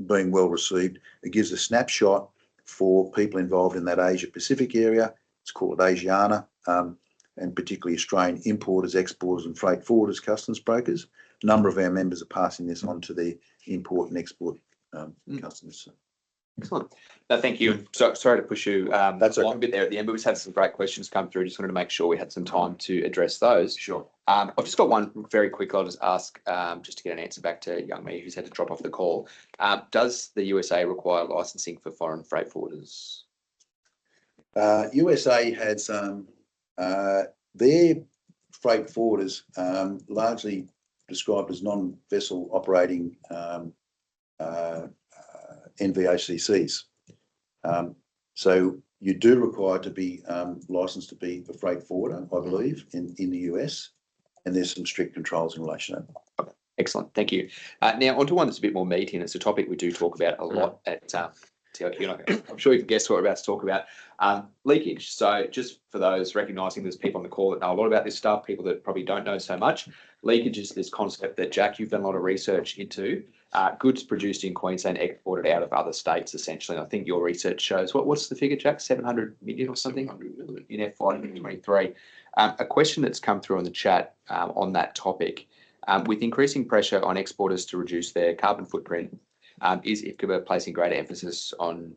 being well received. It gives a snapshot for people involved in that Asia Pacific area. It's called Asiana, and particularly Australian importers, exporters and freight forwarders, customs brokers. A number of our members are passing this on to the import and export customers. Excellent. No, thank you. So sorry to push you That's a bit there at the end, but we've had some great questions come through. Just wanted to make sure we had some time to address those. Sure. I've just got one very quick. I'll just ask just to get an answer back to young me who's had to drop off the call. Does the USA require licensing for foreign freight forwarders? USA has their freight forwarders largely described as non-vessel operating NVOCCs. So you do require to be licensed to be a freight forwarder, I believe, in the US, and there's some strict controls in relation to that. Okay. Excellent, thank you. Now on to one that's a bit more meaty, and it's a topic we do talk about a lot at TIQ. I'm sure you can guess what we're about to talk about. Leakage. So just for those recognising there's people on the call that know a lot about this stuff, people that probably don't know so much, leakage is this concept that, Jack, you've done a lot of research into. Goods produced in Queensland exported out of other states, essentially. And I think your research shows, what's the figure, Jack? 700 million or something? 700 million. In FY23. A question that's come through in the chat on that topic, with increasing pressure on exporters to reduce their carbon footprint, is IFCBAA placing greater emphasis on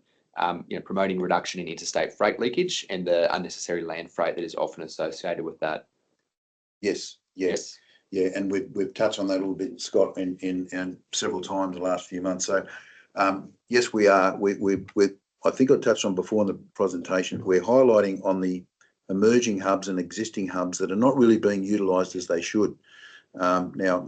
promoting reduction in interstate freight leakage and the unnecessary land freight that is often associated with that? Yes. Yeah, and we've touched on that a little bit, Scott, in several times the last few months. So yes, we are. I think I touched on before in the presentation. We're highlighting on the emerging hubs and existing hubs that are not really being utilised as they should. Now,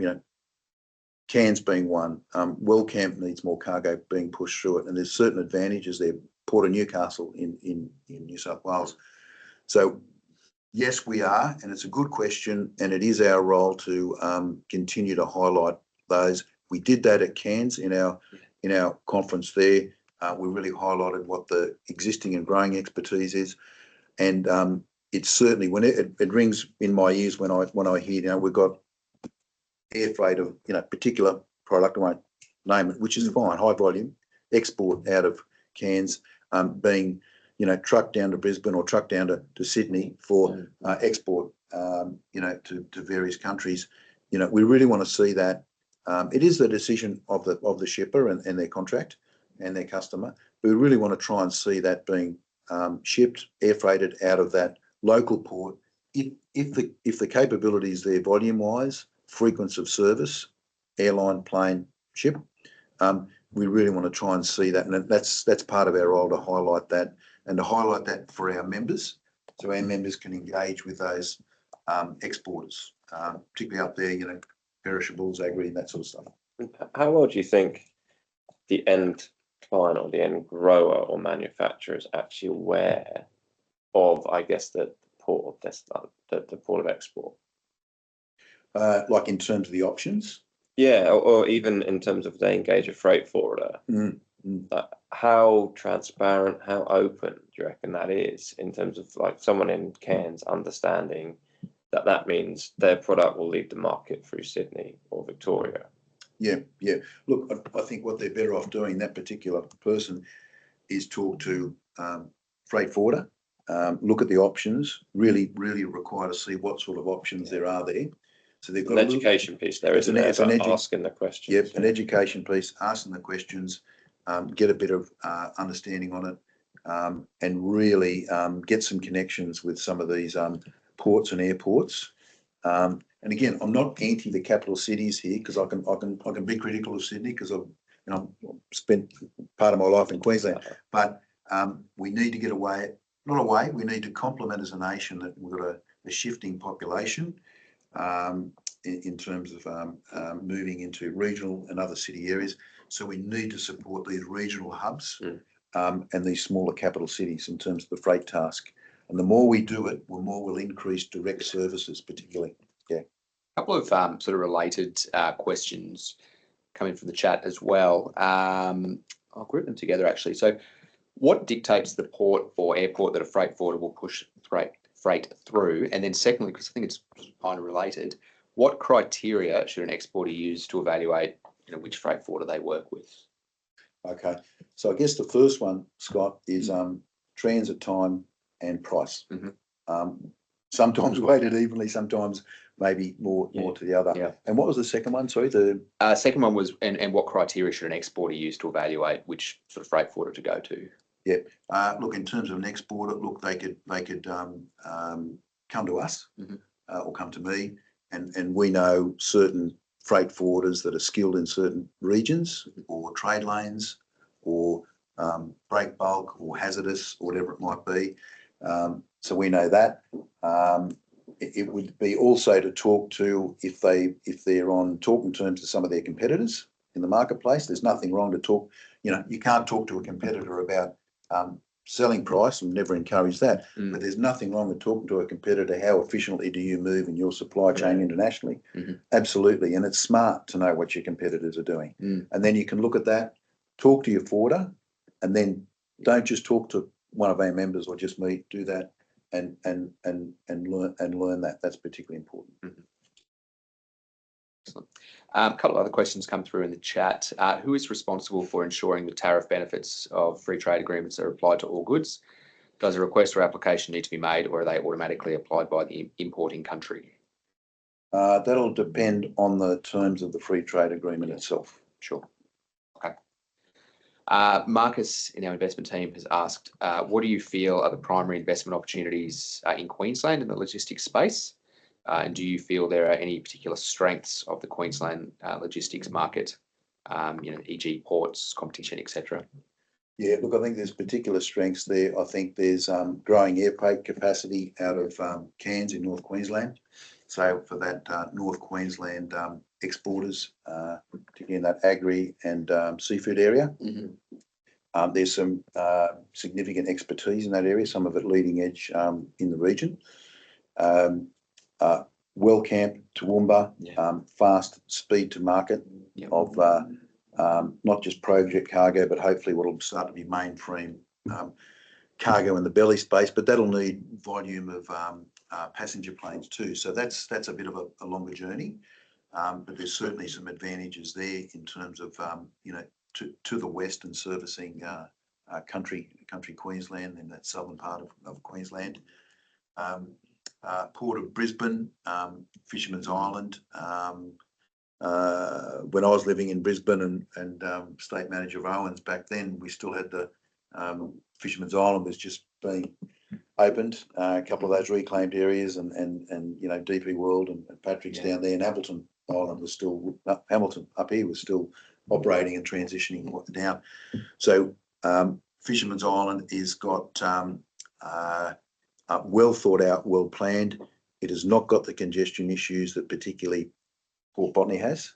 Cairns being one. Wellcamp needs more cargo being pushed through it, and there's certain advantages there. Port of Newcastle in New South Wales. So yes, we are, and it's a good question, and it is our role to continue to highlight those. We did that at Cairns in our conference there. We really highlighted what the existing and growing expertise is, and it's certainly when it rings in my ears when I hear we've got air freight of particular product, I won't name it, which is fine, high volume export out of Cairns, being trucked down to Brisbane or trucked down to Sydney for export, to various countries. We really want to see that. It is the decision of the shipper and their contract and their customer. But we really want to try and see that being shipped, air freighted out of that local port. If the capability is there volume wise, frequency of service, airline, plane, ship, we really want to try and see that, and that's part of our role to highlight that. And to highlight that for our members, so our members can engage with those exporters, particularly up there, perishables, agri, and that sort of stuff. How well do you think the end client or the end grower or manufacturer is actually aware of, I guess, the port of the port of export? Like in terms of the options? Yeah, or even in terms of they engage a freight forwarder. How transparent, how open do you reckon that is in terms of like someone in Cairns understanding that means their product will leave the market through Sydney or Victoria? Yeah. Look, I think what they're better off doing, that particular person, is talk to freight forwarder, look at the options, really require to see what sort of options there are there. So they've got an education piece there, isn't it? Asking the questions. Yep, an education piece, asking the questions, get a bit of understanding on it. and really get some connections with some of these ports and airports. And again, I'm not anti the capital cities here, because I can be critical of Sydney, because I've spent part of my life in Queensland. But we need to get away, we need to complement as a nation that we've got a shifting population in terms of moving into regional and other city areas. So we need to support these regional hubs and these smaller capital cities in terms of the freight task. And the more we do it, the more we'll increase direct services, particularly. Yeah. A couple of sort of related questions coming from the chat as well. I'll group them together actually. So what dictates the port or airport that a freight forwarder will push freight through? And then secondly, because I think it's kind of related, what criteria should an exporter use to evaluate which freight forwarder they work with? Okay, so I guess the first one, Scott, is transit time and price. Sometimes weighted evenly, sometimes maybe more to the other. Yeah. And what was the second one? Sorry, the second one was, and what criteria should an exporter use to evaluate which sort of freight forwarder to go to? Yeah. Look, in terms of an exporter, look, they could come to us or come to me, and we know certain freight forwarders that are skilled in certain regions or trade lanes or break bulk or hazardous or whatever it might be. So we know that. It would be also to talk to, if they're on talking terms to some of their competitors in the marketplace. There's nothing wrong to talk. You can't talk to a competitor about selling price, and never encourage that. But there's nothing wrong with talking to a competitor. How efficiently do you move in your supply chain internationally? Absolutely. And it's smart to know what your competitors are doing. And then you can look at that, talk to your forwarder, and then don't just talk to one of our members or just me. Do that and learn that. That's particularly important. Excellent. A couple of other questions come through in the chat. Who is responsible for ensuring the tariff benefits of free trade agreements are applied to all goods? Does a request or application need to be made, or are they automatically applied by the importing country? That'll depend on the terms of the free trade agreement itself. Sure. Okay. Marcus in our investment team has asked, what do you feel are the primary investment opportunities in Queensland in the logistics space? And do you feel there are any particular strengths of the Queensland logistics market, e.g. ports, competition, etc.? Yeah, look, I think there's particular strengths there. I think there's growing airfreight capacity out of Cairns in North Queensland. So for that North Queensland exporters, particularly in that agri and seafood area, there's some significant expertise in that area, some of it leading edge in the region. Wellcamp, Toowoomba, fast speed to market of not just project cargo, but hopefully what will start to be mainframe cargo in the belly space, but that'll need volume of passenger planes too. So that's a bit of a longer journey, but there's certainly some advantages there in terms of to the west and servicing country Queensland in that southern part of Queensland. Port of Brisbane, Fisherman's Island. When I was living in Brisbane and State Manager of Owens back then, we still had the Fisherman's Island was just being opened. A couple of those reclaimed areas, and DP World and Patrick's down there, and Hamilton Island was still Hamilton up here was still operating and transitioning down. So Fisherman's Island is got well thought out, well planned. It has not got the congestion issues that particularly Port Botany has,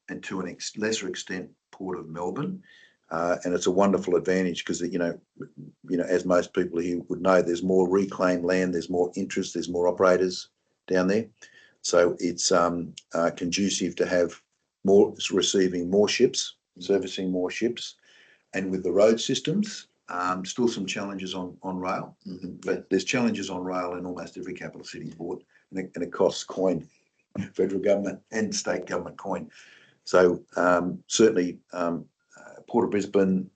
and to a lesser extent Port of Melbourne. And it's a wonderful advantage because as most people here would know, there's more reclaimed land, there's more interest, there's more operators down there. So it's conducive to have receiving more ships, servicing more ships, and with the road systems. Still some challenges on rail, but there's challenges on rail in almost every capital city port, and it costs coin, federal government and state government coin. So certainly Port of Brisbane,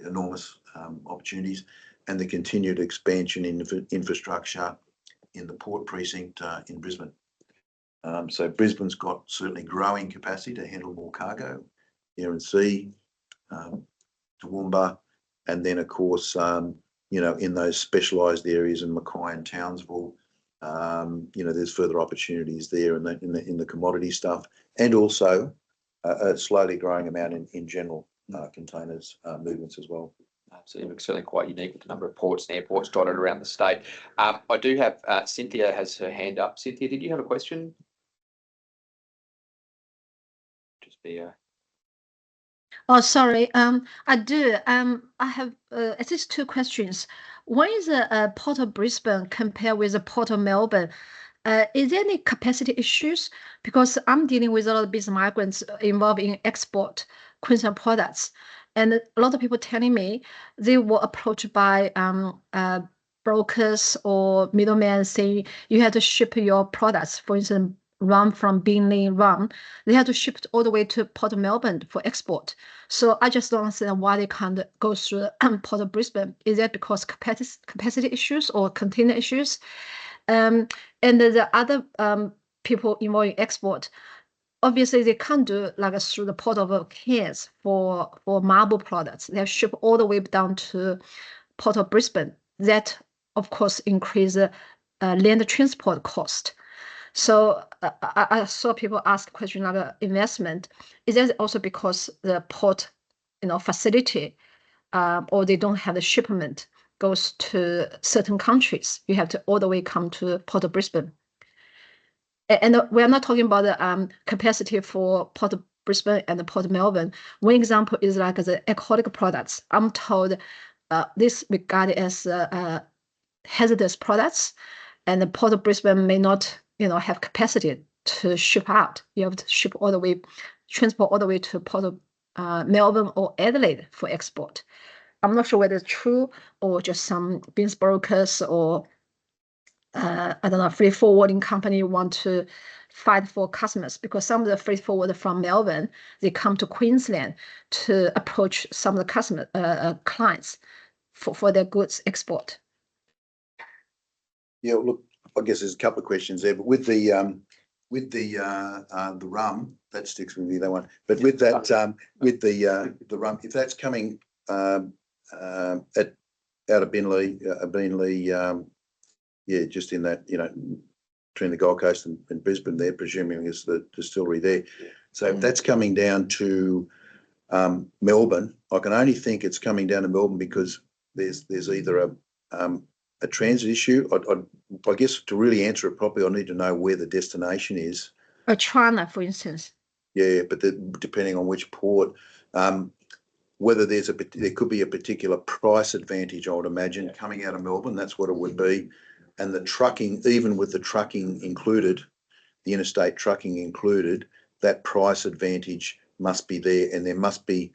enormous opportunities, and the continued expansion in infrastructure in the port precinct in Brisbane. So Brisbane's got certainly growing capacity to handle more cargo, air and sea. Toowoomba And then, of course, you know, in those specialised areas in Mackay and Townsville, you know, there's further opportunities there in the commodity stuff, and also a slowly growing amount in general containers movements as well. Absolutely, certainly quite unique with the number of ports and airports dotted around the state. I do have Cynthia has her hand up. Cynthia, did you have a question? Just be Oh, sorry. I do. I have at least two questions. One is Port of Brisbane compared with the Port of Melbourne. Is there any capacity issues? Because I'm dealing with a lot of business migrants involved in export Queensland products, and a lot of people telling me they were approached by brokers or middlemen saying you have to ship your products, for instance, rum from Bingley rum, they have to ship it all the way to Port of Melbourne for export. So I just don't understand why they can't go through Port of Brisbane. Is that because capacity issues or container issues? And the other people involved in export, obviously they can't do like through the Port of Cairns for marble products. They have shipped all the way down to Port of Brisbane. That, of course, increase land transport cost. So I saw people ask question like investment. Is that also because the port, you know, facility, or they don't have the shipment goes to certain countries? You have to all the way come to Port of Brisbane. And we are not talking about the capacity for Port of Brisbane and the Port of Melbourne. One example is like the alcoholic products. I'm told this regarded as hazardous products, and the Port of Brisbane may not, you know, have capacity to ship out. You have to ship all the way, transport all the way to Port of Melbourne or Adelaide for export. I'm not sure whether it's true or just some business brokers or I don't know, freight forwarding company want to fight for customers, because some of the freight forwarder from Melbourne, they come to Queensland to approach some of the customer clients for their goods export. Yeah, look, I guess there's a couple of questions there, but with the rum, that sticks with me, that one. But with that, with the rum, if that's coming out of Beenleigh, yeah, just in that, you know, between the Gold Coast and Brisbane there, presuming is the distillery there. So if that's coming down to Melbourne, I can only think it's coming down to Melbourne because there's either a transit issue. I guess to really answer it properly, I need to know where the destination is. China, for instance. Yeah, but depending on which port, whether there could be a particular price advantage, I would imagine, coming out of Melbourne. That's what it would be. And the trucking, even with the trucking included, the interstate trucking included, that price advantage must be there, and there must be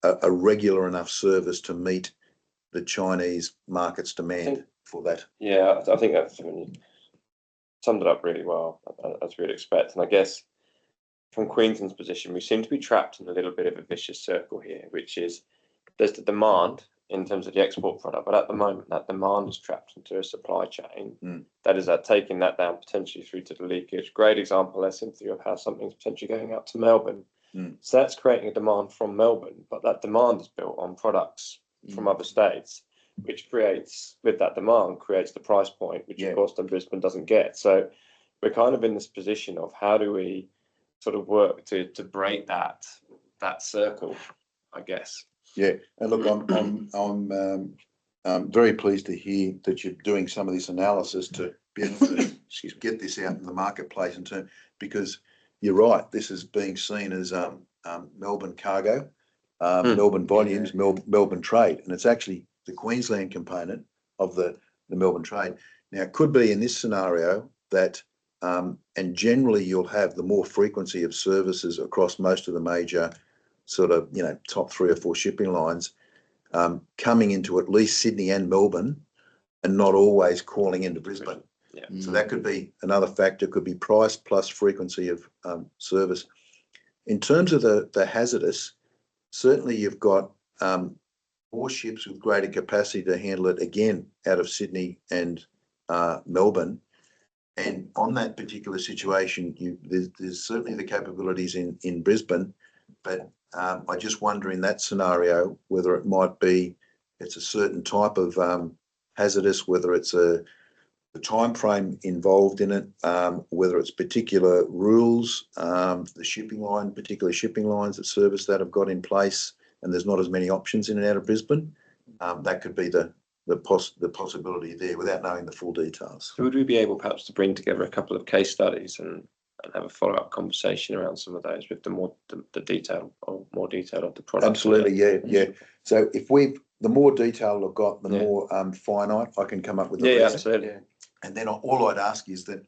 a regular enough service to meet the Chinese market's demand for that. Yeah, I think that's, when you summed it up really well, as we'd expect. And I guess from Queensland's position, we seem to be trapped in a little bit of a vicious circle here, which is there's the demand in terms of the export product, but at the moment that demand is trapped into a supply chain that is taking that down potentially through to the leakage. Great example there, Cynthia, of how something's potentially going out to Melbourne. So that's creating a demand from Melbourne, but that demand is built on products from other states, which creates, with that demand, creates the price point, which of course then Brisbane doesn't get. So we're kind of in this position of how do we sort of work to break that circle, I guess. Yeah, and look, I'm very pleased to hear that you're doing some of this analysis to be able to get this out in the marketplace because you're right, this is being seen as Melbourne cargo, Melbourne volumes, Melbourne trade, and it's actually the Queensland component of the Melbourne trade. Now, it could be in this scenario that, and generally you'll have the more frequency of services across most of the major sort of, you know, top 3 or 4 shipping lines coming into at least Sydney and Melbourne and not always calling into Brisbane. Yeah. So that could be another factor, could be price plus frequency of service. In terms of the hazardous, certainly you've got more ships with greater capacity to handle it, again, out of Sydney and Melbourne. And on that particular situation, there's certainly the capabilities in Brisbane, but I just wonder in that scenario whether it might be it's a certain type of hazardous, whether it's the time frame involved in it, whether it's particular rules, the shipping line, particular shipping lines that service that have got in place, and there's not as many options in and out of Brisbane. That could be the possibility there without knowing the full details. So would we be able perhaps to bring together a couple of case studies and have a follow-up conversation around some of those with the detail or more detail of the product? Absolutely, yeah. So if the more detail I've got, the more finite I can come up with. Absolutely. Yeah. And then all I'd ask is that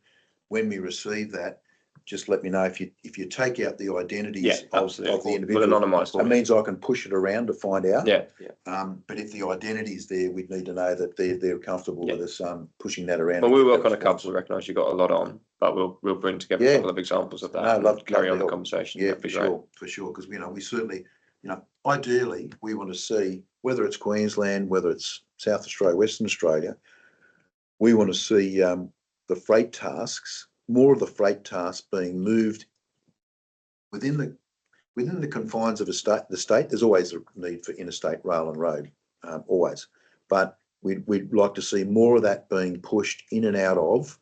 when we receive that, just let me know if you take out the identities of the individual. We'll anonymise them. That means I can push it around to find out. Yeah. But if the identity is there, we'd need to know that they're comfortable with us pushing that around. Well, we work on a couple. We recognise you've got a lot on, but we'll bring together a couple of examples of that. No, love carry on the conversation. Yeah, for sure. Because we certainly, ideally we want to see, whether it's Queensland, whether it's South Australia, Western Australia, we want to see the freight tasks, more of the freight tasks being moved within the confines of the state. There's always a need for interstate rail and road, always, but we'd like to see more of that being pushed in and out of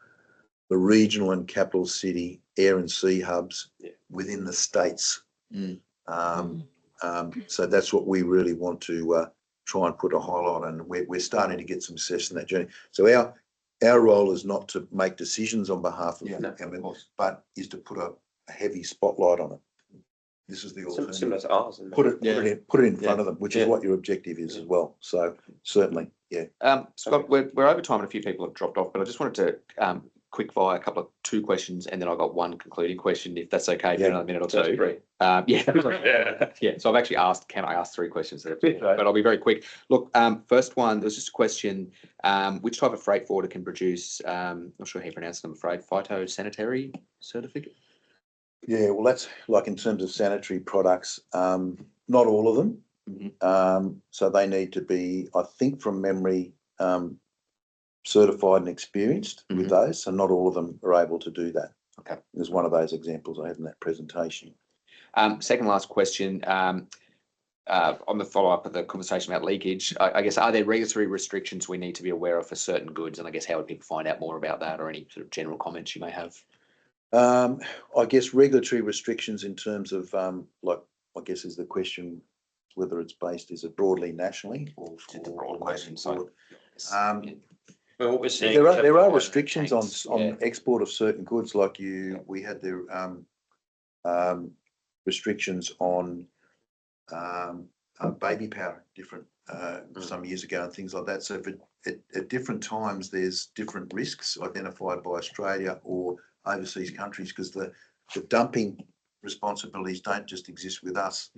the regional and capital city air and sea hubs within the states. So that's what we really want to try and put a highlight on, and we're starting to get some success in that journey. So our role is not to make decisions on behalf of but is to put a heavy spotlight on it. This is the alternative. Similar to ours. Put it in front of them, which is what your objective is as well. So certainly, Scott, we're over time and a few people have dropped off, but I just wanted to quick fire two questions, and then I've got one concluding question, if that's okay, for another minute or two. So I've actually asked, can I ask 3 questions? But I'll be very quick. Look, first one, there's just a question, which type of freight forwarder can produce, not sure how you pronounce them, I'm afraid, phytosanitary certificate? Yeah, well, that's like in terms of sanitary products, not all of them. So they need to be, I think from memory, certified and experienced with those. So not all of them are able to do that. Okay. There's one of those examples I had in that presentation. Second last question, on the follow-up of the conversation about leakage, I guess, are there regulatory restrictions we need to be aware of for certain goods? And I guess how would people find out more about that, or any sort of general comments you may have? I guess regulatory restrictions in terms of, I guess is the question, whether it's based, is it broadly nationally or It's a broad question. Well, what we're seeing, there are restrictions on export of certain goods, like we had the restrictions on baby powder, different some years ago and things like that. So at different times there's different risks identified by Australia or overseas countries, because the dumping responsibilities don't just exist with us.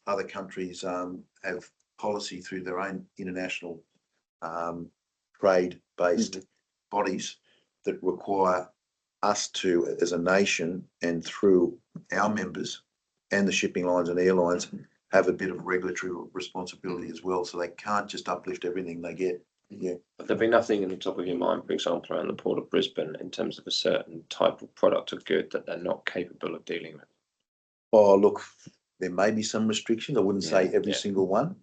Other countries have policy through their own international trade-based bodies that require us to, as a nation, and through our members and the shipping lines and airlines, have a bit of regulatory responsibility as well. So they can't just uplift everything they get. But there'd be nothing in the top of your mind, for example, around the Port of Brisbane in terms of a certain type of product or good that they're not capable of dealing with? Oh, look, there may be some restrictions. I wouldn't say every single one.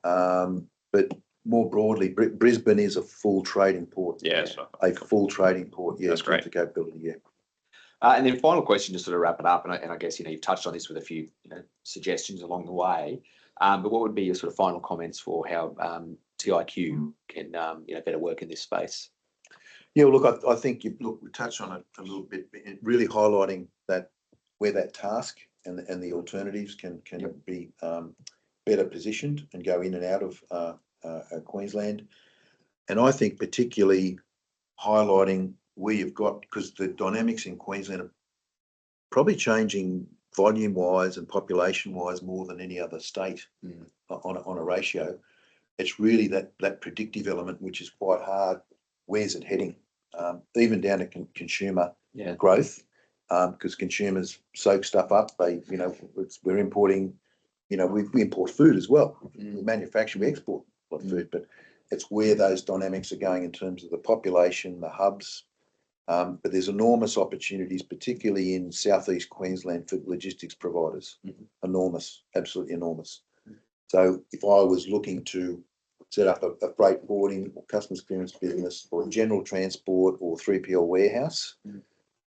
But more broadly, Brisbane is a full trading port. A full trading port. That's great. The capability. And then final question, just sort of wrap it up, and I guess you've touched on this with a few suggestions along the way. But what would be your sort of final comments for how TIQ can better work in this space? Yeah, well, look, I think we touched on it a little bit, really highlighting that where that task and the alternatives can be better positioned and go in and out of Queensland. And I think particularly highlighting where you've got, because the dynamics in Queensland are probably changing volume-wise and population-wise more than any other state on a ratio. It's really that predictive element, which is quite hard. Where's it heading? Even down to consumer growth, because consumers soak stuff up. We're importing, we import food as well. We manufacture, we export a lot of food, but it's where those dynamics are going in terms of the population, the hubs. But there's enormous opportunities, particularly in southeast Queensland, for logistics providers. Enormous, absolutely enormous. So if I was looking to set up a freight forwarding or customs clearance business or general transport or 3PL warehouse,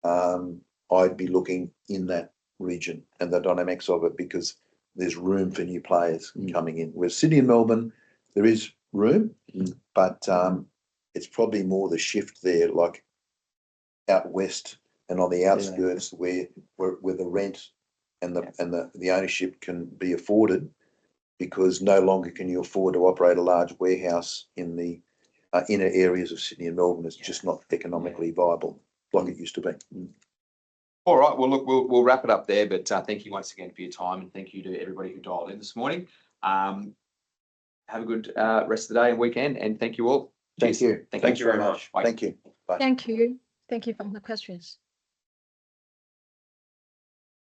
I'd be looking in that region and the dynamics of it, because there's room for new players coming in. Whereas Sydney and Melbourne, there is room, but it's probably more the shift there, like out west and on the outskirts where the rent and the ownership can be afforded, because no longer can you afford to operate a large warehouse in the inner areas of Sydney and Melbourne. It's just not economically viable like it used to be. All right. Well, look, we'll wrap it up there. But thank you once again for your time, and thank you to everybody who dialed in this morning. Have a good rest of the day and weekend, and thank you all. Thank you. Thank you very much. Bye. Thank you. Bye. Thank you. Thank you for the questions.